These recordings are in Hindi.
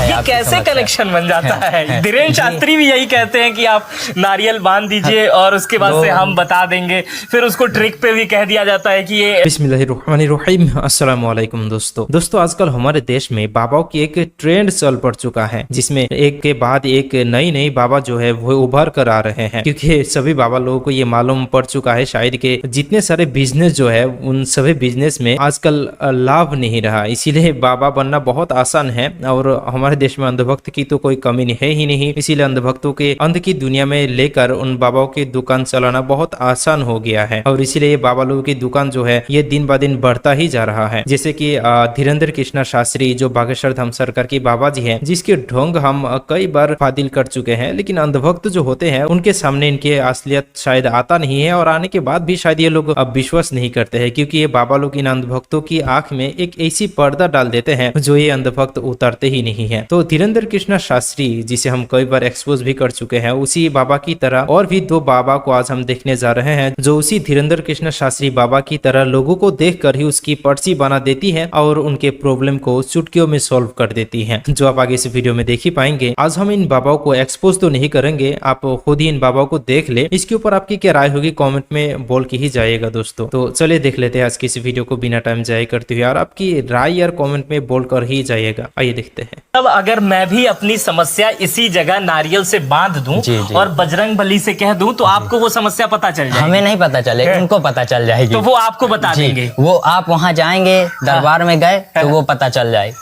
ये कैसे कनेक्शन बन जाता है? धीरेन्द्र शास्त्री भी यही कहते हैं कि आप नारियल बांध दीजिए और उसके बाद से हम बता देंगे, फिर उसको ट्रिक पे भी कह दिया जाता है कि ये। बिस्मिल्लाहिर्रहमानिर्रहीम। अस्सलाम वालेकुम दोस्तों आजकल हमारे देश में बाबाओं की एक ट्रेंड चल पड़ चुका है, जिसमें एक के बाद एक नई बाबा जो है वो उभर कर आ रहे हैं, क्योंकि सभी बाबा लोगों को ये मालूम पड़ चुका है शायद कि जितने सारे बिजनेस जो है उन सभी बिजनेस में आजकल लाभ नहीं रहा, इसीलिए बाबा बनना बहुत आसान है। और हमारे देश में अंधभक्त की तो कोई कमी है ही नहीं, इसीलिए अंधभक्तों के अंध की दुनिया में लेकर उन बाबाओं की दुकान चलाना बहुत आसान हो गया है। और इसीलिए बाबा लोगों की दुकान जो है ये दिन ब दिन बढ़ता ही जा रहा है। जैसे कि धीरेन्द्र कृष्ण शास्त्री जो बागेश्वर धाम सरकार की बाबा जी हैं, जिसके ढोंग हम कई बार फादिल कर चुके हैं, लेकिन अंधभक्त जो होते हैं उनके सामने इनके असलियत शायद आता नहीं है, और आने के बाद भी शायद ये लोग अब विश्वास नहीं करते हैं, क्योंकि ये बाबा लोग इन अंधभक्तों की आंख में एक ऐसी पर्दा डाल देते हैं जो ये अंधभक्त उतारते ही नहीं है। तो धीरेन्द्र कृष्ण शास्त्री, जिसे हम कई बार एक्सपोज भी कर चुके हैं, उसी बाबा की तरह और भी दो बाबा को आज हम देखने जा रहे हैं, जो उसी धीरेन्द्र कृष्ण शास्त्री बाबा की तरह लोगों को देखकर ही उसकी पर्ची बना देती है और उनके प्रॉब्लम को चुटकियों में सॉल्व कर देती है, जो आप आगे इस वीडियो में देख ही पाएंगे। आज हम इन बाबाओं को एक्सपोज तो नहीं करेंगे, आप खुद ही इन बाबाओं को देख ले। इसके ऊपर आपकी क्या राय होगी कॉमेंट में बोल के ही जाइएगा दोस्तों। तो चलिए देख लेते हैं आज की इस वीडियो को बिना टाइम जाया करते हुए, और आपकी राय यार कॉमेंट में बोल कर ही जाइएगा। आइए देखते हैं। अब अगर मैं भी अपनी समस्या इसी जगह नारियल से बांध दूं और बजरंग बली से कह दूं, तो आपको वो समस्या पता चल जाएगी। हमें नहीं पता चलेगा, उनको पता चल जाएगी। तो वो आपको बता देंगे। वो आप वहाँ जाएंगे, दरबार में गए तो वो पता चल जाए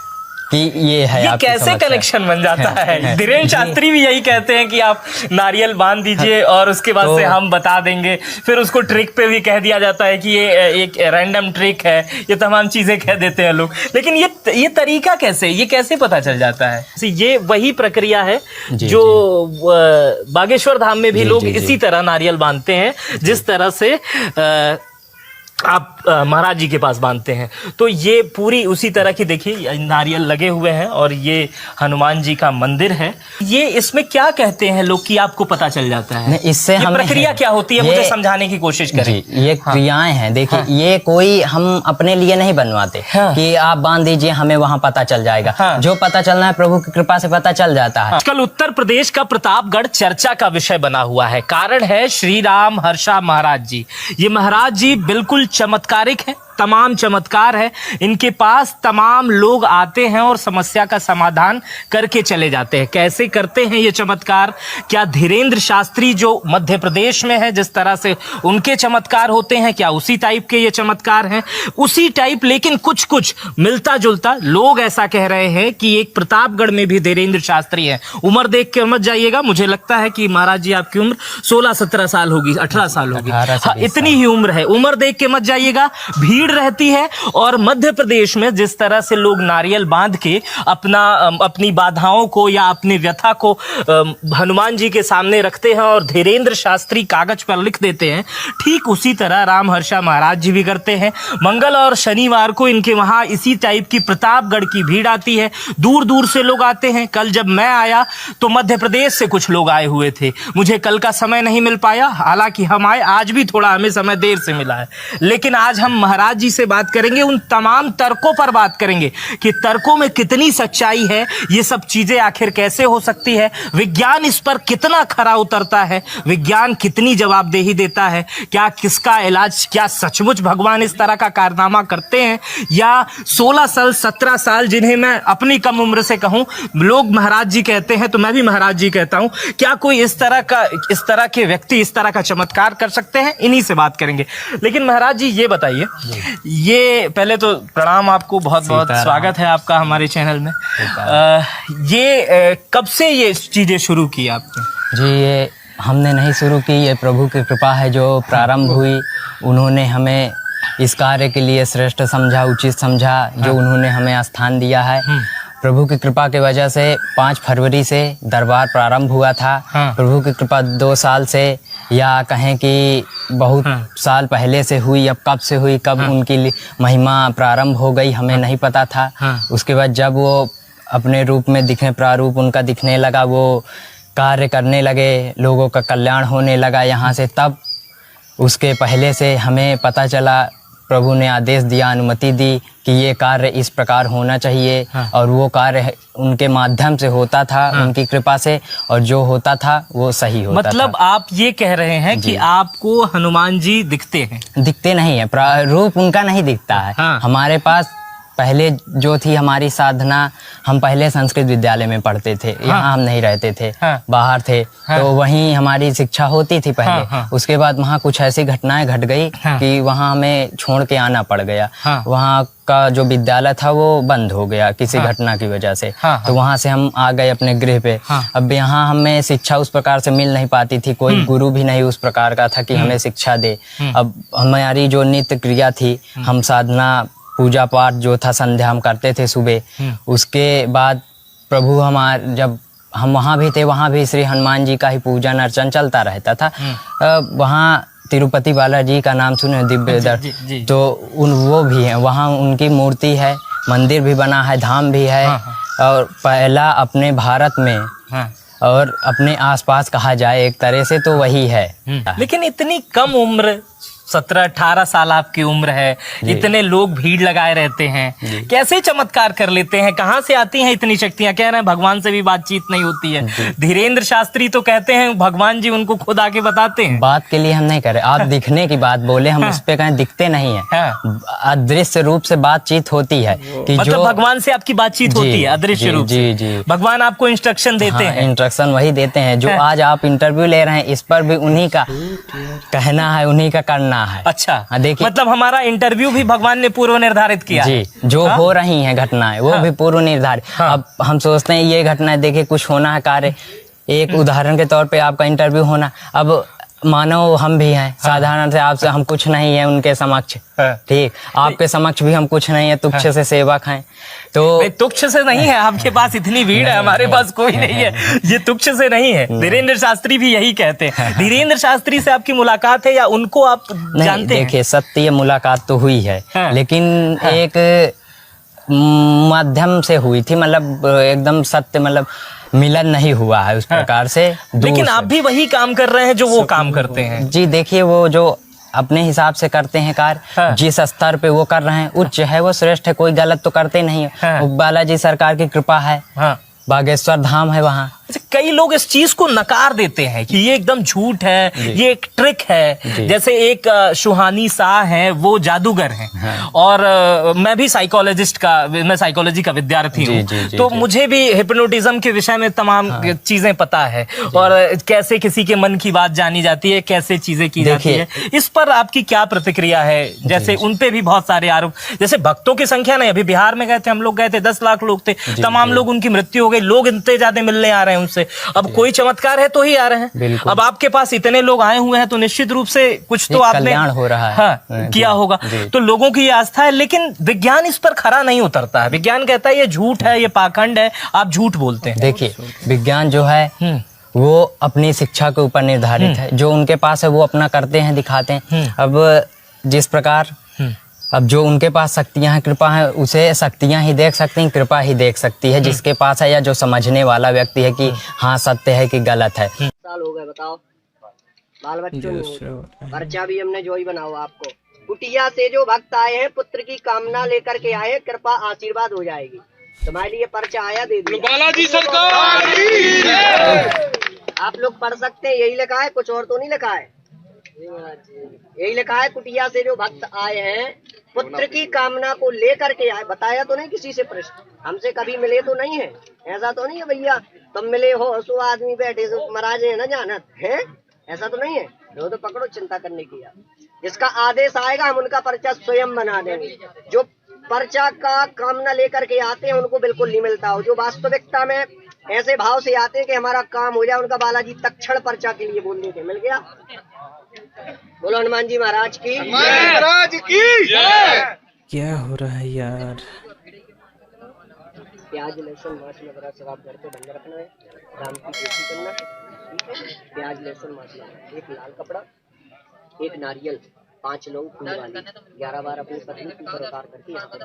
कि ये है। ये कैसे कनेक्शन बन जाता है? धीरेन्द्र शास्त्री भी यही कहते हैं कि आप नारियल बांध दीजिए और उसके बाद से हम बता देंगे, फिर उसको ट्रिक पे भी कह दिया जाता है कि ये एक रैंडम ट्रिक है, ये तमाम चीजें कह देते हैं लोग। लेकिन ये तरीका कैसे, ये कैसे पता चल जाता है? ये वही प्रक्रिया है जो बागेश्वर धाम में भी लोग इसी तरह नारियल बांधते हैं, जिस तरह से आप महाराज जी के पास बांधते हैं। तो ये पूरी उसी तरह की, देखिए नारियल लगे हुए हैं और ये हनुमान जी का मंदिर है। ये इसमें क्या कहते हैं लोग कि आपको पता चल जाता है? इससे ये प्रक्रिया क्या होती है, मुझे समझाने की कोशिश करें। ये क्रियाएं हैं, देखिए ये कोई हम अपने लिए नहीं बनवाते कि आप बांध दीजिए हमें वहाँ पता चल जाएगा। जो पता चलना है प्रभु की कृपा से पता चल जाता है। आजकल उत्तर प्रदेश का प्रतापगढ़ चर्चा का विषय बना हुआ है। कारण है श्री राम हर्षा महाराज जी। ये महाराज जी बिल्कुल चमत्कारिक है, तमाम चमत्कार है इनके पास। तमाम लोग आते हैं और समस्या का समाधान करके चले जाते हैं। कैसे करते हैं ये चमत्कार? क्या धीरेन्द्र शास्त्री जो मध्य प्रदेश में है, जिस तरह से उनके चमत्कार होते हैं, क्या उसी टाइप के ये चमत्कार हैं? उसी टाइप, लेकिन कुछ कुछ मिलता जुलता। लोग ऐसा कह रहे हैं कि एक प्रतापगढ़ में भी धीरेन्द्र शास्त्री है। उम्र देख के मत जाइएगा, मुझे लगता है कि महाराज जी आपकी उम्र 16-17 साल होगी, 18 साल होगी, इतनी ही उम्र है। उम्र देख के मत जाइएगा, भीड़ रहती है। और मध्य प्रदेश में जिस तरह से लोग नारियल बांध के अपनी बाधाओं को या अपनी व्यथा को हनुमान जी के सामने रखते हैं और धीरेन्द्र शास्त्री कागज पर लिख देते हैं, ठीक उसी तरह राम हर्षा महाराज जी भी करते हैं। मंगल और शनिवार को इनके वहां इसी टाइप की प्रतापगढ़ की भीड़ आती है, दूर दूर से लोग आते हैं। कल जब मैं आया तो मध्य प्रदेश से कुछ लोग आए हुए थे। मुझे कल का समय नहीं मिल पाया, हालांकि हम आए, आज भी थोड़ा हमें समय देर से मिला है। लेकिन आज हम महाराज जी से बात करेंगे, उन तमाम तर्कों पर बात करेंगे कि तर्कों में कितनी सच्चाई है, ये सब चीजें आखिर कैसे हो सकती है, विज्ञान इस पर कितना खरा उतरता है, विज्ञान कितनी जवाबदेही देता है, क्या किसका इलाज, क्या सचमुच भगवान इस तरह का कारनामा करते हैं, या 16 साल 17 साल जिन्हें मैं अपनी कम उम्र से कहूं, लोग महाराज जी कहते हैं तो मैं भी महाराज जी कहता हूं, क्या कोई इस तरह के व्यक्ति इस तरह का चमत्कार कर सकते हैं? इन्हीं से बात करेंगे। लेकिन महाराज जी ये बताइए, ये पहले तो प्रणाम आपको, बहुत बहुत स्वागत है आपका हमारे चैनल में। कब से ये चीजें शुरू की आपने? जी ये हमने नहीं शुरू की, ये प्रभु की कृपा है जो प्रारंभ हुई। उन्होंने हमें इस कार्य के लिए श्रेष्ठ समझा, उचित समझा, जो उन्होंने हमें स्थान दिया है। प्रभु की कृपा की वजह से 5 फरवरी से दरबार प्रारंभ हुआ था। प्रभु की कृपा 2 साल से, या कहें कि बहुत साल पहले से हुई। अब कब से हुई, कब उनकी महिमा प्रारंभ हो गई, हमें नहीं पता था। उसके बाद जब वो अपने रूप में दिखने, प्रारूप उनका दिखने लगा, वो कार्य करने लगे, लोगों का कल्याण होने लगा यहाँ से, तब उसके पहले से हमें पता चला प्रभु ने आदेश दिया, अनुमति दी कि ये कार्य इस प्रकार होना चाहिए। हाँ। और वो कार्य उनके माध्यम से होता था, उनकी कृपा से, और जो होता था वो सही होता मतलब था। आप ये कह रहे हैं कि आपको हनुमान जी दिखते हैं? दिखते नहीं है, रूप उनका नहीं दिखता है। हाँ। हमारे पास पहले जो थी हमारी साधना, हम पहले संस्कृत विद्यालय में पढ़ते थे। यहाँ हम नहीं रहते थे, हाँ। बाहर थे। हाँ। तो वहीं हमारी शिक्षा होती थी पहले। हाँ। उसके बाद वहाँ कुछ ऐसी घटनाएं घट गई हाँ। कि वहाँ हमें छोड़ के आना पड़ गया। हाँ। वहाँ का जो विद्यालय था वो बंद हो गया किसी घटना की वजह से। हाँ। तो वहाँ से हम आ गए अपने गृह पे। हाँ। अब यहाँ हमें शिक्षा उस प्रकार से मिल नहीं पाती थी, कोई गुरु भी नहीं उस प्रकार का था कि हमें शिक्षा दे। अब हमारी जो नित्य क्रिया थी, हम साधना पूजा पाठ जो था संध्या हम करते थे सुबह। उसके बाद प्रभु जब हम वहाँ भी थे, वहाँ भी श्री हनुमान जी का ही पूजन अर्चन चलता रहता था। वहाँ तिरुपति बालाजी का नाम सुने, दिव्य दर्शन, तो वो भी है वहाँ, उनकी मूर्ति है, मंदिर भी बना है, धाम भी है। और पहला अपने भारत में और अपने आसपास कहा जाए एक तरह से तो वही है। लेकिन इतनी कम उम्र, 17-18 साल आपकी उम्र है, इतने लोग भीड़ लगाए रहते हैं, कैसे चमत्कार कर लेते हैं? कहाँ से आती हैं इतनी शक्तियां? कह रहे हैं भगवान से भी बातचीत नहीं होती है। धीरेन्द्र शास्त्री तो कहते हैं भगवान जी उनको खुद आके बताते हैं। बात के लिए हम नहीं कर रहे, आप दिखने की बात बोले, हम उस पे कहें दिखते नहीं है। अदृश्य रूप से बातचीत होती है कि मतलब जो भगवान से आपकी बातचीत होती है अदृश्य रूप से? जी। भगवान आपको इंस्ट्रक्शन देते हैं? इंस्ट्रक्शन वही देते हैं जो आज आप इंटरव्यू ले रहे हैं, इस पर भी उन्हीं का कहना है, उन्हीं का करना है। अच्छा, देखिए, मतलब हमारा इंटरव्यू भी भगवान ने पूर्व निर्धारित किया जी। जो हो रही हैं घटनाएं वो भी पूर्व निर्धारित। अब हम सोचते हैं ये घटनाएं, देखिए कुछ होना है कार्य, एक उदाहरण के तौर पे आपका इंटरव्यू होना। अब मानो हम भी हैं, साधारण से आपसे हम कुछ नहीं है उनके समक्ष, ठीक, आपके समक्ष भी हम कुछ नहीं है, तुच्छ से सेवक हैं। तो तुच्छ से नहीं है, आपके पास इतनी भीड़ है, हमारे पास कोई नहीं है, ये तुच्छ से नहीं है। धीरेन्द्र शास्त्री भी यही कहते हैं। धीरेन्द्र शास्त्री से आपकी मुलाकात है या उनको आप जानते हैं? देखिए, सत्य मुलाकात तो हुई है, लेकिन एक माध्यम से हुई थी, मतलब एकदम सत्य, मतलब मिलन नहीं हुआ है उस प्रकार से। लेकिन आप भी वही काम कर रहे हैं जो वो काम करते हैं। जी, देखिए वो जो अपने हिसाब से करते हैं कार्य, जिस स्तर पे वो कर रहे हैं उच्च है, वो श्रेष्ठ है, कोई गलत तो करते नहीं है। वो बालाजी सरकार की कृपा है, बागेश्वर धाम है वहाँ। कई लोग इस चीज को नकार देते हैं कि ये एकदम झूठ है, ये एक ट्रिक है। जैसे एक सुहानी शाह है, वो जादूगर हैं। और मैं भी मैं साइकोलॉजी का विद्यार्थी हूँ, तो मुझे भी हिप्नोटिज्म के विषय में तमाम चीजें पता है, और कैसे किसी के मन की बात जानी जाती है, कैसे चीजें की जाती है। इस पर आपकी क्या प्रतिक्रिया है? जैसे उनपे भी बहुत सारे आरोप, जैसे भक्तों की संख्या नहीं, अभी बिहार में गए थे हम लोग, गए थे 10 लाख लोग थे, तमाम लोग, उनकी मृत्यु हो गई, लोग इतने ज्यादा मिलने आ रहे हैं उनसे। अब कोई चमत्कार है तो ही आ रहे हैं। अब आपके पास इतने लोग आए हुए हैं तो निश्चित रूप से कुछ तो आपने कल्याण हो रहा है, किया होगा। तो लोगों की ये आस्था है, लेकिन विज्ञान इस पर खरा नहीं उतरता है। विज्ञान कहता है ये झूठ है, ये पाखंड है, आप झूठ बोलते हैं। देखिए, विज्ञान जो है वो अपनी शिक्षा के ऊपर निर्धारित है, जो उनके पास है वो अपना करते हैं, दिखाते हैं। अब जिस प्रकार अब जो उनके पास शक्तियां हैं, कृपा है, उसे शक्तियां ही देख सकती हैं, कृपा ही देख सकती है जिसके पास है, या जो समझने वाला व्यक्ति है कि हाँ सत्य है कि गलत है। साल हो गए, बताओ, बाल बच्चों, पर्चा भी हमने जो ही बनाओ आपको। कुटिया से जो भक्त आए हैं, पुत्र की कामना लेकर के आए, कृपा आशीर्वाद हो जाएगी। तुम्हारे लिए पर्चा आया, दे दिया। बालाजी सरकार आप लोग पढ़ सकते हैं, यही लिखा है, कुछ और तो नहीं लिखा है। यही लिखा है, कुटिया से जो भक्त आए हैं, पुत्र की कामना को लेकर के आए। बताया तो नहीं किसी से प्रश्न, हमसे कभी मिले तो नहीं है, ऐसा तो नहीं है भैया तुम मिले हो, सो आदमी बैठे सो महाराज है ना जानत है, ऐसा तो नहीं है। तो पकड़ो, चिंता करने की यार, जिसका आदेश आएगा हम उनका पर्चा स्वयं बना देंगे। जो पर्चा का कामना लेकर के आते हैं उनको बिल्कुल नहीं मिलता हो, जो वास्तविकता में ऐसे भाव से आते हैं कि हमारा काम हो जाए, उनका बालाजी तत्क्षण पर्चा के लिए बोल देते, मिल गया। बोलो हनुमान जी महाराज की, महाराज की क्या हो रहा है यार? प्याज लहसुन मांस में बड़ा शराब घर पे बंद रखना है, राम की खेती करना, ठीक है। प्याज लहसुन मांस, एक लाल कपड़ा, एक नारियल, 5 लोग फूल वाली, 11 बार अपनी पत्नी के ऊपर उतार करके यहाँ पर